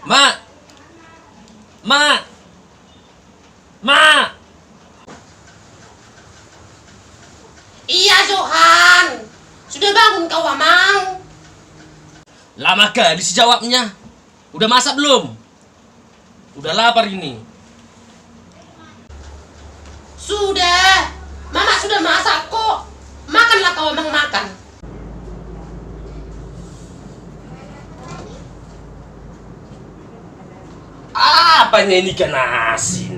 Mak! Mak! Mak! Iya, Johan. Sudah bangun kau, Amang? Lama kali sih jawabnya. Udah masak belum? Udah lapar ini. Sudah. Mama sudah masak kok. Makanlah kau, Amang, makan. Apanya ini ikan asin?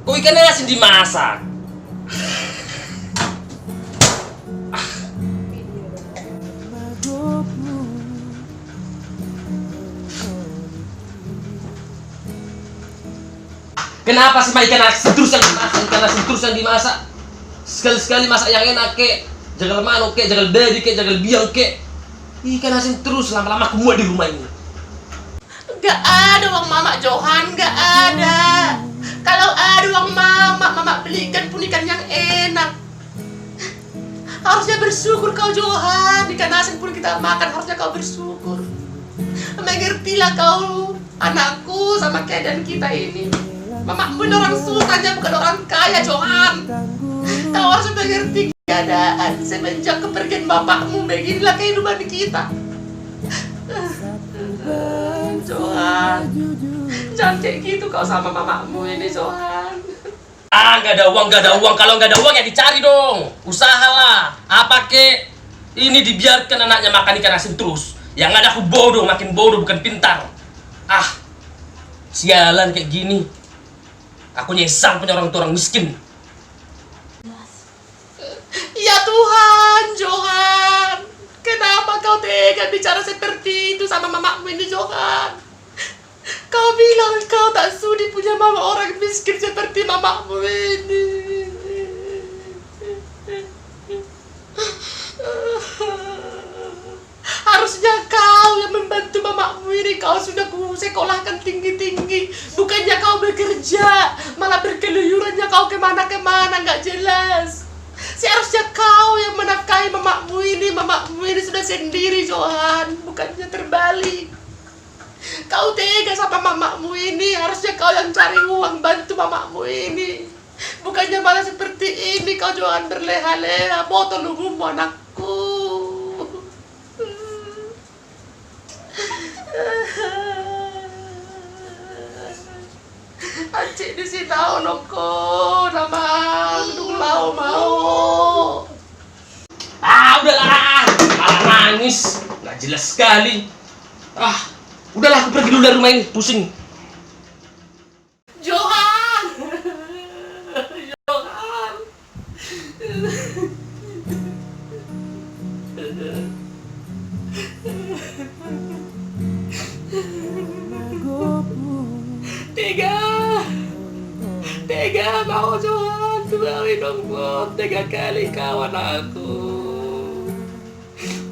Kok ikan asin dimasak? Kenapa sih ikan asin terus yang dimasak? Ikan asin terus yang dimasak? Sekali-sekali masak yang enak kek. Jagal manuk kek, jagal dedi kek, jagal biang kek. Ikan asin terus, lama-lama aku muat di rumah ini. Gak ada uang Mama, Johan. Gak ada. Kalau ada uang Mama belikan pun ikan yang enak. Harusnya bersyukur kau, Johan. Ikan asin pun kita makan, harusnya kau bersyukur. Mengertilah kau, anakku, sama keadaan kita ini. Mama pun orang susahnya, bukan orang kaya, Johan. Kau harus mengerti keadaan. Semenjak kepergian bapakmu, beginilah kehidupan kita. Johan, jangan kayak gitu kau sama mamamu ini, Johan. Nggak ada uang, nggak ada uang. Kalau nggak ada uang ya dicari dong. Usahalah. Apa kek? Ini dibiarkan anaknya makan ikan asin terus. Yang ada aku bodoh, makin bodoh bukan pintar. Sialan kayak gini. Aku nyesal punya orang tua orang miskin. Ya Tuhan, Johan. Kenapa kau tega bicara seperti itu sama mamamu ini, Johan? Kau bilang kau tak sudi punya mama orang miskin seperti mamamu ini. Harusnya kau yang membantu mamamu ini. Kau sudah sekolahkan tinggi-tinggi. Bukannya kau bekerja, malah berkeluyurannya kau kemana-kemana, nggak jelas. Seharusnya kau yang menafkahi mamamu ini. Mamamu ini sudah sendiri, Johan. Bukannya terbalik. Kau tega sama mamamu ini. Harusnya kau yang cari uang bantu mamamu ini. Bukannya malah seperti ini kau, Johan, berleha-leha. Botol lumummu, anakku. Acik di sini tahu noko nama dulau mau. Udahlah, malah nangis, nggak jelas sekali. Udahlah, aku pergi dulu dari rumah ini, pusing. Johan, Johan. Tega mau, Johan. Kembali dong, Bot. Tega kali kawan aku.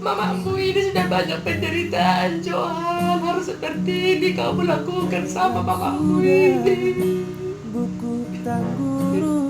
Mamamu ini sudah banyak penderitaan, Johan. Harus seperti ini kau melakukan sama mamamu ini. Buku tak guru